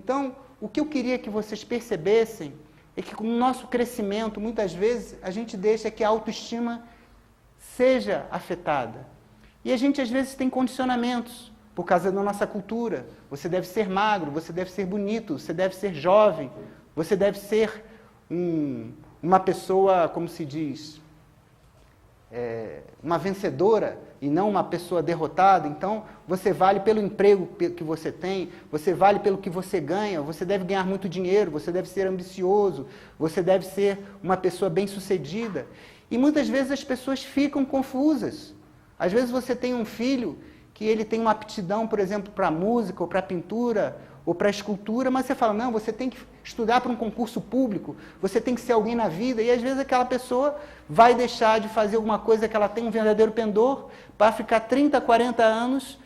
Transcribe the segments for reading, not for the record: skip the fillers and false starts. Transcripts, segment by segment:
Então, o que eu queria que vocês percebessem é que com o nosso crescimento, muitas vezes, a gente deixa que a autoestima seja afetada. E a gente, às vezes, tem condicionamentos por causa da nossa cultura. Você deve ser magro, você deve ser bonito, você deve ser jovem, você deve ser uma pessoa, como se diz, uma vencedora e não uma pessoa derrotada. Então, você vale pelo emprego que você tem, você vale pelo que você ganha, você deve ganhar muito dinheiro, você deve ser ambicioso, você deve ser uma pessoa bem-sucedida. E muitas vezes as pessoas ficam confusas. Às vezes você tem um filho que ele tem uma aptidão, por exemplo, para música, ou para pintura, ou para escultura, mas você fala, não, você tem que estudar para um concurso público, você tem que ser alguém na vida, e às vezes aquela pessoa vai deixar de fazer alguma coisa que ela tem um verdadeiro pendor, para ficar 30, 40 anos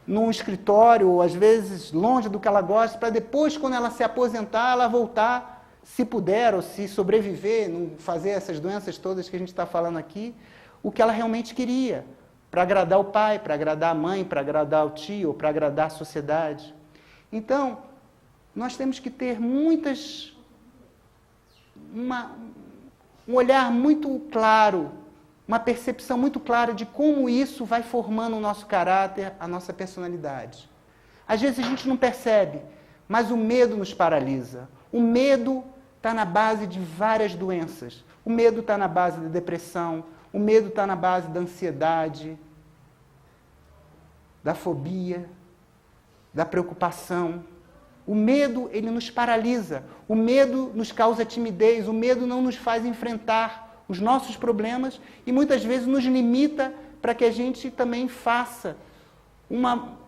num escritório, ou às vezes longe do que ela gosta, para depois, quando ela se aposentar, ela voltar, se puder, ou se sobreviver, não fazer essas doenças todas que a gente está falando aqui, o que ela realmente queria, para agradar o pai, para agradar a mãe, para agradar o tio, ou para agradar a sociedade. Então, nós temos que ter um olhar muito claro, uma percepção muito clara de como isso vai formando o nosso caráter, a nossa personalidade. Às vezes a gente não percebe, mas o medo nos paralisa. O medo está na base de várias doenças. O medo está na base da depressão, o medo está na base da ansiedade, da fobia, da preocupação. O medo, ele nos paralisa. O medo nos causa timidez. O medo não nos faz enfrentar os nossos problemas e muitas vezes nos limita para que a gente também faça uma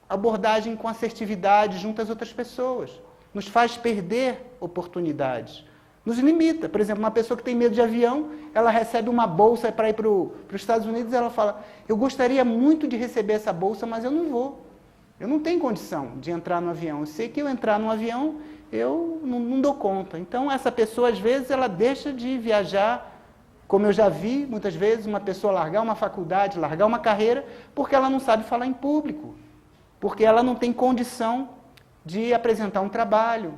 abordagem com assertividade junto às outras pessoas. Nos faz perder oportunidades. Nos limita. Por exemplo, uma pessoa que tem medo de avião, ela recebe uma bolsa para ir para os Estados Unidos e ela fala, eu gostaria muito de receber essa bolsa, mas eu não vou. Eu não tenho condição de entrar no avião. Eu sei que eu entrar no avião, eu não dou conta. Então, essa pessoa, às vezes, ela deixa de viajar, como eu já vi, muitas vezes, uma pessoa largar uma faculdade, largar uma carreira, porque ela não sabe falar em público, porque ela não tem condição de apresentar um trabalho.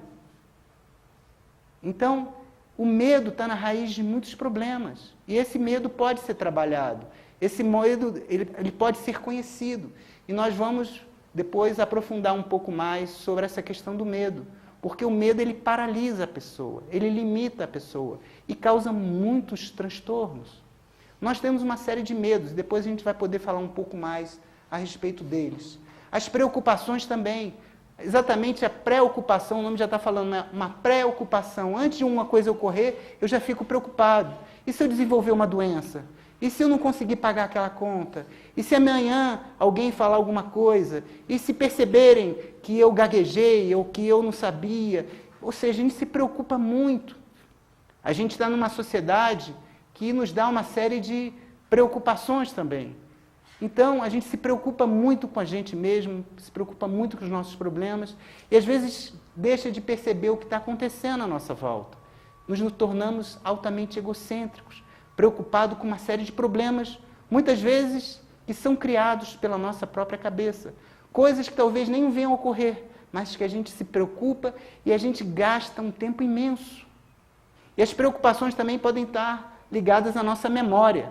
Então, o medo está na raiz de muitos problemas. E esse medo pode ser trabalhado. Esse medo, ele pode ser conhecido. E nós vamos depois aprofundar um pouco mais sobre essa questão do medo. Porque o medo, ele paralisa a pessoa, ele limita a pessoa e causa muitos transtornos. Nós temos uma série de medos, depois a gente vai poder falar um pouco mais a respeito deles. As preocupações também. Exatamente a preocupação, o nome já está falando, né? Uma preocupação. Antes de uma coisa ocorrer, eu já fico preocupado. E se eu desenvolver uma doença? E se eu não conseguir pagar aquela conta? E se amanhã alguém falar alguma coisa? E se perceberem que eu gaguejei ou que eu não sabia? Ou seja, a gente se preocupa muito. A gente está numa sociedade que nos dá uma série de preocupações também. Então, a gente se preocupa muito com a gente mesmo, se preocupa muito com os nossos problemas e, às vezes, deixa de perceber o que está acontecendo à nossa volta. Nos tornamos altamente egocêntricos, preocupados com uma série de problemas, muitas vezes, que são criados pela nossa própria cabeça. Coisas que talvez nem venham a ocorrer, mas que a gente se preocupa e a gente gasta um tempo imenso. E as preocupações também podem estar ligadas à nossa memória.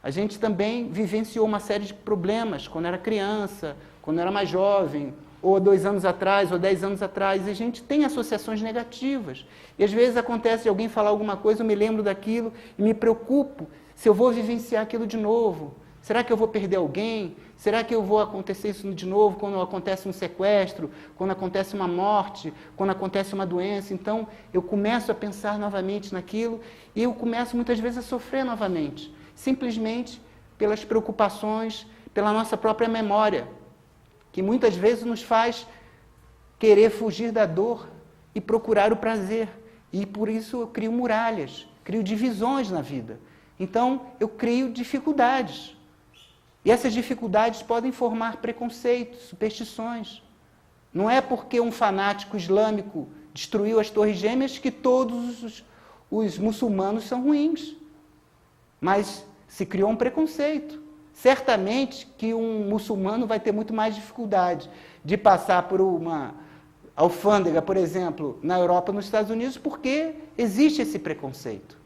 A gente também vivenciou uma série de problemas quando era criança, quando era mais jovem, ou 2 anos atrás, ou 10 anos atrás, e a gente tem associações negativas. E às vezes acontece de alguém falar alguma coisa, eu me lembro daquilo e me preocupo se eu vou vivenciar aquilo de novo. Será que eu vou perder alguém? Será que eu vou acontecer isso de novo quando acontece um sequestro, quando acontece uma morte, quando acontece uma doença? Então, eu começo a pensar novamente naquilo e eu começo muitas vezes a sofrer novamente. Simplesmente pelas preocupações, pela nossa própria memória, que muitas vezes nos faz querer fugir da dor e procurar o prazer. E por isso eu crio muralhas, crio divisões na vida. Então, eu crio dificuldades. E essas dificuldades podem formar preconceitos, superstições. Não é porque um fanático islâmico destruiu as Torres Gêmeas que todos os muçulmanos são ruins. Mas se criou um preconceito. Certamente que um muçulmano vai ter muito mais dificuldade de passar por uma alfândega, por exemplo, na Europa, nos Estados Unidos, porque existe esse preconceito.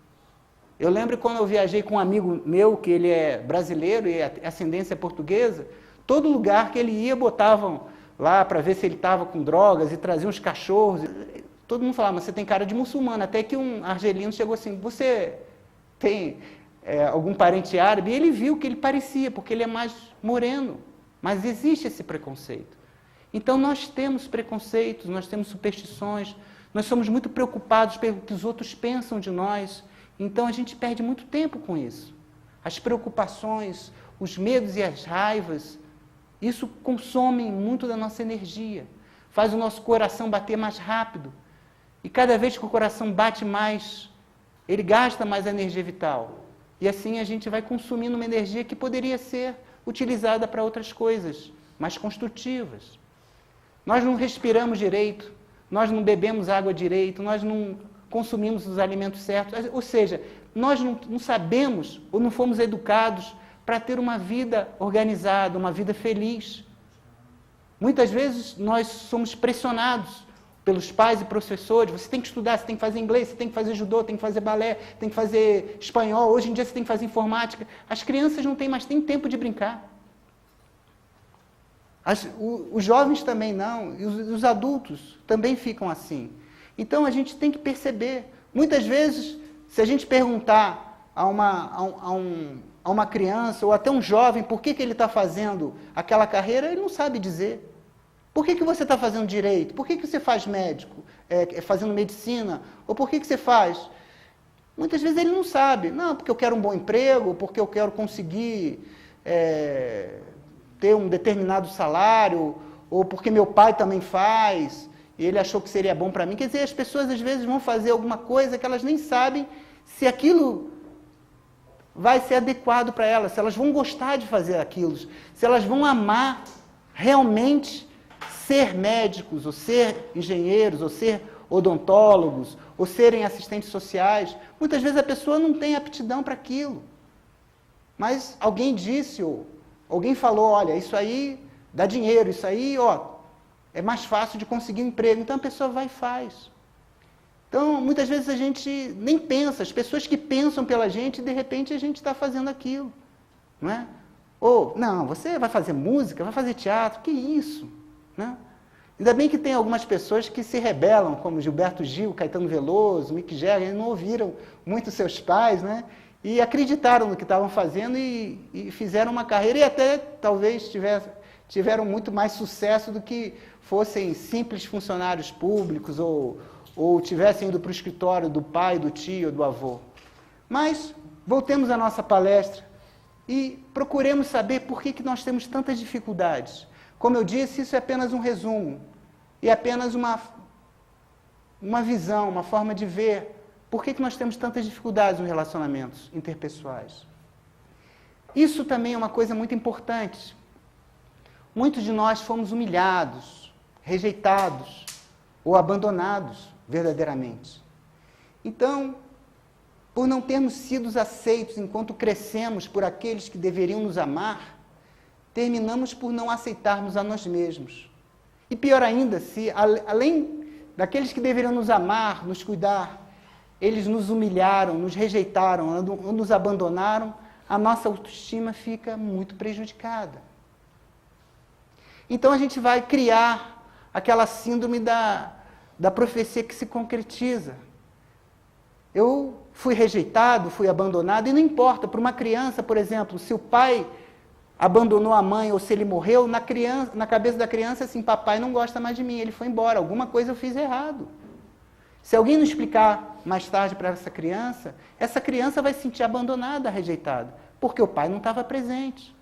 Eu lembro quando eu viajei com um amigo meu, que ele é brasileiro e é ascendência portuguesa, todo lugar que ele ia botavam lá para ver se ele estava com drogas e traziam uns cachorros. Todo mundo falava, mas você tem cara de muçulmano. Até que um argelino chegou assim, você tem algum parente árabe? E ele viu que ele parecia, porque ele é mais moreno. Mas existe esse preconceito. Então nós temos preconceitos, nós temos superstições, nós somos muito preocupados pelo que os outros pensam de nós. Então a gente perde muito tempo com isso. As preocupações, os medos e as raivas, isso consome muito da nossa energia, faz o nosso coração bater mais rápido. E cada vez que o coração bate mais, ele gasta mais energia vital. E assim a gente vai consumindo uma energia que poderia ser utilizada para outras coisas mais construtivas. Nós não respiramos direito, nós não bebemos água direito, nós não consumimos os alimentos certos, ou seja, nós não sabemos ou não fomos educados para ter uma vida organizada, uma vida feliz. Muitas vezes nós somos pressionados pelos pais e professores, você tem que estudar, você tem que fazer inglês, você tem que fazer judô, tem que fazer balé, tem que fazer espanhol, hoje em dia você tem que fazer informática. As crianças não têm mais tempo de brincar. Os jovens também não, e os adultos também ficam assim. Então a gente tem que perceber. Muitas vezes, se a gente perguntar a uma criança ou até um jovem por que ele está fazendo aquela carreira, ele não sabe dizer. Por que você está fazendo direito? Por que você faz médico, fazendo medicina? Ou por que você faz? Muitas vezes ele não sabe. Não, porque eu quero um bom emprego, porque eu quero conseguir ter um determinado salário, ou porque meu pai também faz, e ele achou que seria bom para mim. Quer dizer, as pessoas às vezes vão fazer alguma coisa que elas nem sabem se aquilo vai ser adequado para elas, se elas vão gostar de fazer aquilo, se elas vão amar realmente ser médicos, ou ser engenheiros, ou ser odontólogos, ou serem assistentes sociais. Muitas vezes a pessoa não tem aptidão para aquilo. Mas alguém disse, ou alguém falou, olha, isso aí dá dinheiro, isso aí, é mais fácil de conseguir um emprego. Então a pessoa vai e faz. Então, muitas vezes a gente nem pensa, as pessoas que pensam pela gente, de repente a gente está fazendo aquilo. Não é? Ou, não, você vai fazer música, vai fazer teatro, que isso? Né? Ainda bem que tem algumas pessoas que se rebelam, como Gilberto Gil, Caetano Veloso, Mick Jagger, não ouviram muito seus pais, né? E acreditaram no que estavam fazendo e fizeram uma carreira e até talvez tiveram muito mais sucesso do que fossem simples funcionários públicos ou tivessem ido para o escritório do pai, do tio, do avô. Mas voltemos à nossa palestra e procuremos saber por que nós temos tantas dificuldades. Como eu disse, isso é apenas um resumo e apenas uma visão, uma forma de ver por que nós temos tantas dificuldades nos relacionamentos interpessoais. Isso também é uma coisa muito importante. Muitos de nós fomos humilhados, rejeitados ou abandonados verdadeiramente. Então, por não termos sido aceitos enquanto crescemos por aqueles que deveriam nos amar, terminamos por não aceitarmos a nós mesmos. E pior ainda, se além daqueles que deveriam nos amar, nos cuidar, eles nos humilharam, nos rejeitaram, nos abandonaram, a nossa autoestima fica muito prejudicada. Então a gente vai criar aquela síndrome da profecia que se concretiza. Eu fui rejeitado, fui abandonado, e não importa, para uma criança, por exemplo, se o pai abandonou a mãe ou se ele morreu, na cabeça da criança, assim, papai não gosta mais de mim, ele foi embora, alguma coisa eu fiz errado. Se alguém não explicar mais tarde para essa criança vai se sentir abandonada, rejeitada, porque o pai não estava presente.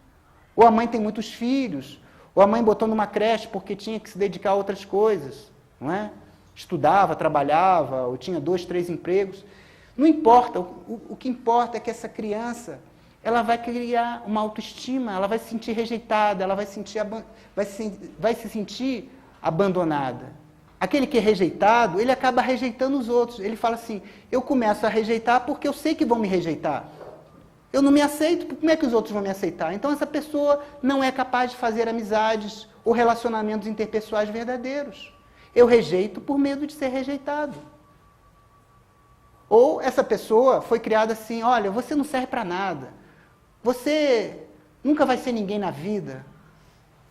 Ou a mãe tem muitos filhos, ou a mãe botou numa creche porque tinha que se dedicar a outras coisas, não é? Estudava, trabalhava, ou tinha 2, 3 empregos. Não importa, o que importa é que essa criança, ela vai criar uma autoestima, ela vai se sentir rejeitada, ela vai se sentir abandonada. Aquele que é rejeitado, ele acaba rejeitando os outros. Ele fala assim, eu começo a rejeitar porque eu sei que vão me rejeitar. Eu não me aceito, como é que os outros vão me aceitar? Então essa pessoa não é capaz de fazer amizades ou relacionamentos interpessoais verdadeiros. Eu rejeito por medo de ser rejeitado. Ou essa pessoa foi criada assim, olha, você não serve para nada. Você nunca vai ser ninguém na vida.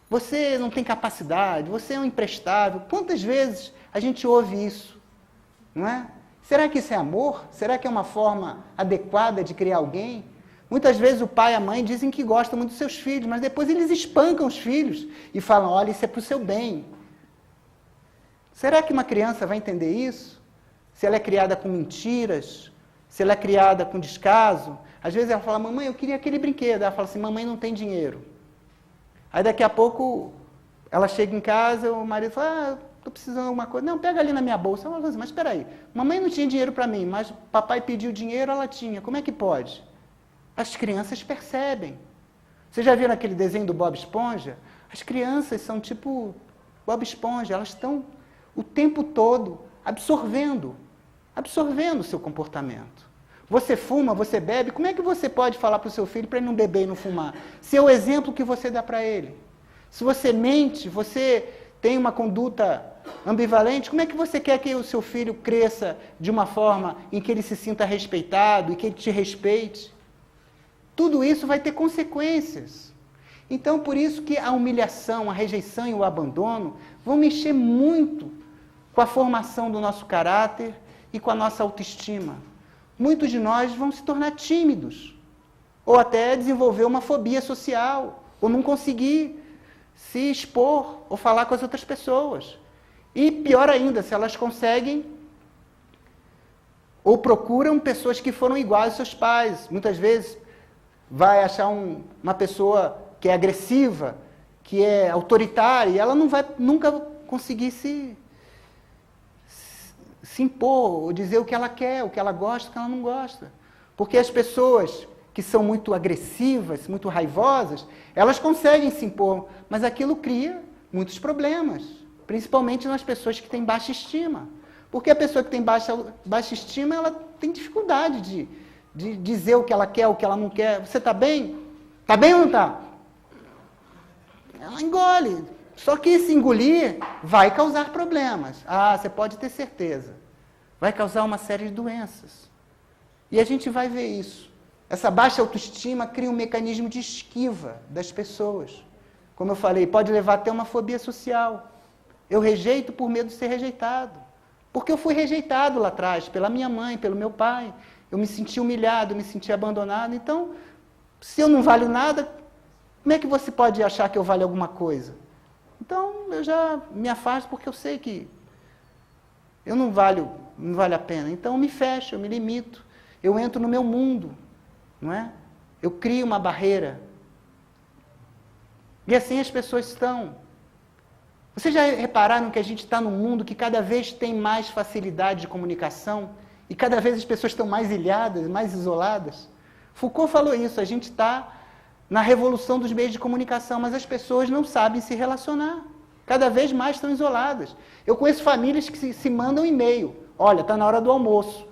Você não tem capacidade, você é um imprestável. Quantas vezes a gente ouve isso? Não é? Será que isso é amor? Será que é uma forma adequada de criar alguém? Muitas vezes o pai e a mãe dizem que gostam muito dos seus filhos, mas depois eles espancam os filhos e falam, olha, isso é para o seu bem. Será que uma criança vai entender isso? Se ela é criada com mentiras, se ela é criada com descaso. Às vezes ela fala, mamãe, eu queria aquele brinquedo. Ela fala assim, mamãe não tem dinheiro. Aí daqui a pouco ela chega em casa, o marido fala, estou precisando de alguma coisa. Não, pega ali na minha bolsa. Ela fala assim, mas espera aí, mamãe não tinha dinheiro para mim, mas papai pediu dinheiro, ela tinha. Como é que pode? As crianças percebem. Vocês já viram aquele desenho do Bob Esponja? As crianças são tipo Bob Esponja, elas estão o tempo todo absorvendo o seu comportamento. Você fuma, você bebe, como é que você pode falar para o seu filho para ele não beber e não fumar? Se é o exemplo que você dá para ele. Se você mente, você tem uma conduta ambivalente, como é que você quer que o seu filho cresça de uma forma em que ele se sinta respeitado e que ele te respeite? Tudo isso vai ter consequências. Então, por isso que a humilhação, a rejeição e o abandono vão mexer muito com a formação do nosso caráter e com a nossa autoestima. Muitos de nós vão se tornar tímidos, ou até desenvolver uma fobia social, ou não conseguir se expor ou falar com as outras pessoas. E pior ainda, se elas conseguem ou procuram pessoas que foram iguais aos seus pais. Muitas vezes vai achar uma pessoa que é agressiva, que é autoritária, e ela não vai nunca conseguir se impor, ou dizer o que ela quer, o que ela gosta, o que ela não gosta. Porque as pessoas que são muito agressivas, muito raivosas, elas conseguem se impor, mas aquilo cria muitos problemas, principalmente nas pessoas que têm baixa estima. Porque a pessoa que tem baixa estima, ela tem dificuldade de dizer o que ela quer, o que ela não quer. Você está bem? Está bem ou não está? Ela engole. Só que se engolir vai causar problemas. Ah, você pode ter certeza. Vai causar uma série de doenças. E a gente vai ver isso. Essa baixa autoestima cria um mecanismo de esquiva das pessoas. Como eu falei, pode levar até uma fobia social. Eu rejeito por medo de ser rejeitado. Porque eu fui rejeitado lá atrás, pela minha mãe, pelo meu pai. Eu me senti humilhado, eu me senti abandonado. Então, se eu não valho nada, como é que você pode achar que eu valho alguma coisa? Então, eu já me afasto porque eu sei que eu não vale a pena. Então, eu me fecho, eu me limito. Eu entro no meu mundo, não é? Eu crio uma barreira. E assim as pessoas estão. Vocês já repararam que a gente está num mundo que cada vez tem mais facilidade de comunicação e cada vez as pessoas estão mais ilhadas, mais isoladas? Foucault falou isso, a gente está na revolução dos meios de comunicação, mas as pessoas não sabem se relacionar. Cada vez mais estão isoladas. Eu conheço famílias que se mandam e-mail. Olha, está na hora do almoço.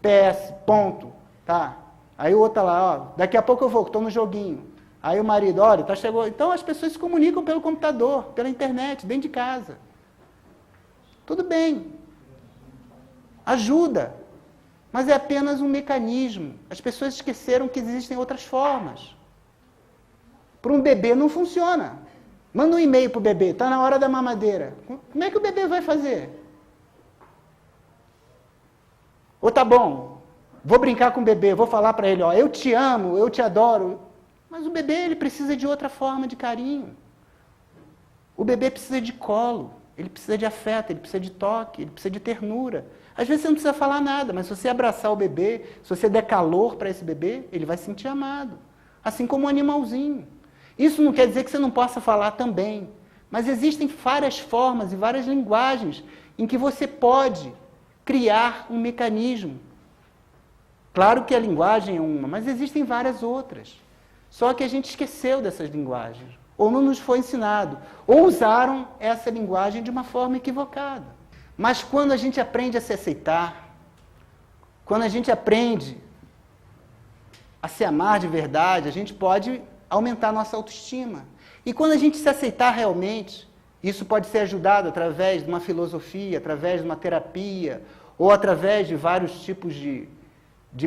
PS, ponto. Tá. Aí o outro lá, ó, daqui a pouco eu vou, estou no joguinho. Aí o marido, olha, tá chegou. Então as pessoas se comunicam pelo computador, pela internet, dentro de casa. Tudo bem. Ajuda. Mas é apenas um mecanismo. As pessoas esqueceram que existem outras formas. Para um bebê não funciona. Manda um e-mail para o bebê, está na hora da mamadeira. Como é que o bebê vai fazer? Ou tá bom, vou brincar com o bebê, vou falar para ele, ó, eu te amo, eu te adoro. Mas o bebê ele precisa de outra forma de carinho. O bebê precisa de colo, ele precisa de afeto, ele precisa de toque, ele precisa de ternura. Às vezes você não precisa falar nada, mas se você abraçar o bebê, se você der calor para esse bebê, ele vai se sentir amado. Assim como um animalzinho. Isso não quer dizer que você não possa falar também, mas existem várias formas e várias linguagens em que você pode criar um mecanismo. Claro que a linguagem é uma, mas existem várias outras. Só que a gente esqueceu dessas linguagens, ou não nos foi ensinado, ou usaram essa linguagem de uma forma equivocada. Mas quando a gente aprende a se aceitar, quando a gente aprende a se amar de verdade, a gente pode aumentar a nossa autoestima. E quando a gente se aceitar realmente, Isso pode ser ajudado através de uma filosofia, através de uma terapia, ou através de vários tipos de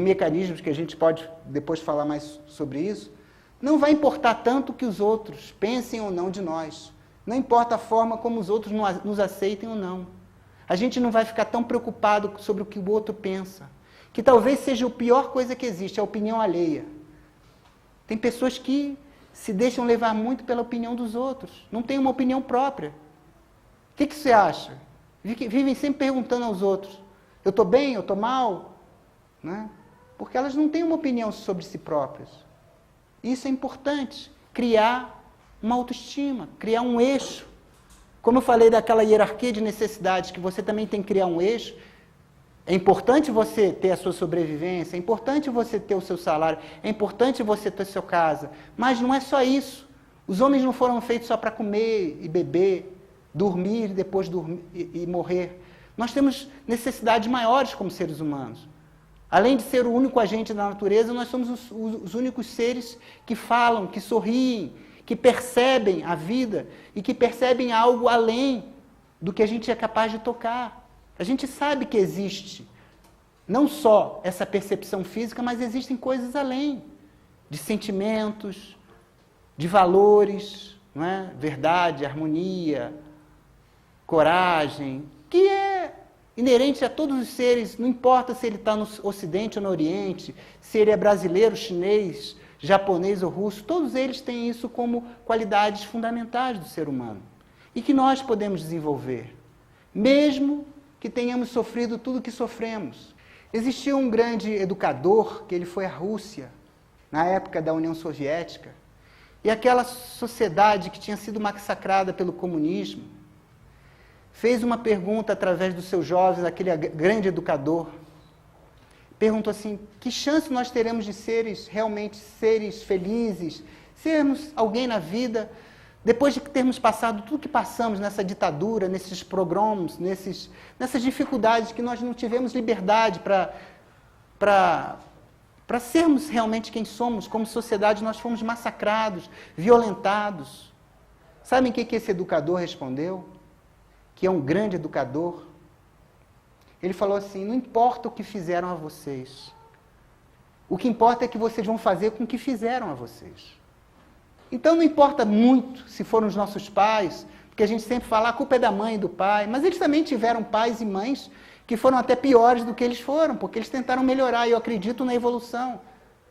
mecanismos que a gente pode depois falar mais sobre isso. Não vai importar tanto o que os outros pensem ou não de nós. Não importa a forma como os outros nos aceitem ou não. A gente não vai ficar tão preocupado sobre o que o outro pensa. Que talvez seja a pior coisa que existe, a opinião alheia. Tem pessoas que se deixam levar muito pela opinião dos outros. Não têm uma opinião própria. O que você acha? Vivem sempre perguntando aos outros. Eu estou bem? Eu estou mal? Né? Porque elas não têm uma opinião sobre si próprias. Isso é importante. Criar uma autoestima, criar um eixo. Como eu falei daquela hierarquia de necessidades, que você também tem que criar um eixo. É importante você ter a sua sobrevivência, é importante você ter o seu salário, é importante você ter a sua casa. Mas não é só isso. Os homens não foram feitos só para comer e beber, dormir e depois dormir e morrer. Nós temos necessidades maiores como seres humanos. Além de ser o único agente da natureza, nós somos os únicos seres que falam, que sorriem, que percebem a vida e que percebem algo além do que a gente é capaz de tocar. A gente sabe que existe não só essa percepção física, mas existem coisas além de sentimentos, de valores, não é? Verdade, harmonia, coragem, que é inerente a todos os seres, não importa se ele está no Ocidente ou no Oriente, se ele é brasileiro, chinês, japonês ou russo, todos eles têm isso como qualidades fundamentais do ser humano e que nós podemos desenvolver, mesmo que tenhamos sofrido tudo o que sofremos. Existia um grande educador, que ele foi à Rússia, na época da União Soviética, e aquela sociedade que tinha sido massacrada pelo comunismo, fez uma pergunta através dos seus jovens, aquele grande educador, perguntou assim, que chance nós teremos de realmente seres felizes, sermos alguém na vida, depois de termos passado tudo que passamos nessa ditadura, nesses pogroms, nessas dificuldades que nós não tivemos liberdade para sermos realmente quem somos, como sociedade nós fomos massacrados, violentados. Sabem o que esse educador respondeu? Que é um grande educador. Ele falou assim, não importa o que fizeram a vocês, o que importa é que vocês vão fazer com o que fizeram a vocês. Então não importa muito se foram os nossos pais, porque a gente sempre fala, a culpa é da mãe e do pai, mas eles também tiveram pais e mães que foram até piores do que eles foram, porque eles tentaram melhorar, e eu acredito na evolução,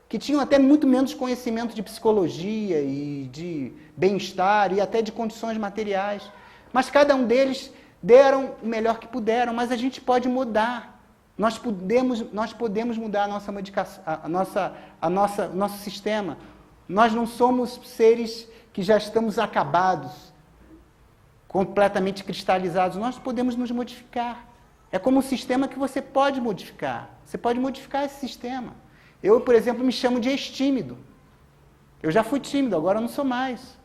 que tinham até muito menos conhecimento de psicologia e de bem-estar e até de condições materiais. Mas cada um deles deram o melhor que puderam, mas a gente pode mudar. Nós podemos mudar a nossa medicação, nosso sistema. Nós não somos seres que já estamos acabados, completamente cristalizados. Nós podemos nos modificar. É como um sistema que você pode modificar. Você pode modificar esse sistema. Eu, por exemplo, me chamo de ex-tímido. Eu já fui tímido, agora eu não sou mais.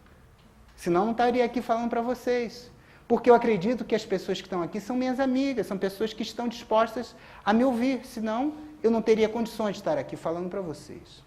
Senão eu não estaria aqui falando para vocês. Porque eu acredito que as pessoas que estão aqui são minhas amigas, são pessoas que estão dispostas a me ouvir. Senão eu não teria condições de estar aqui falando para vocês.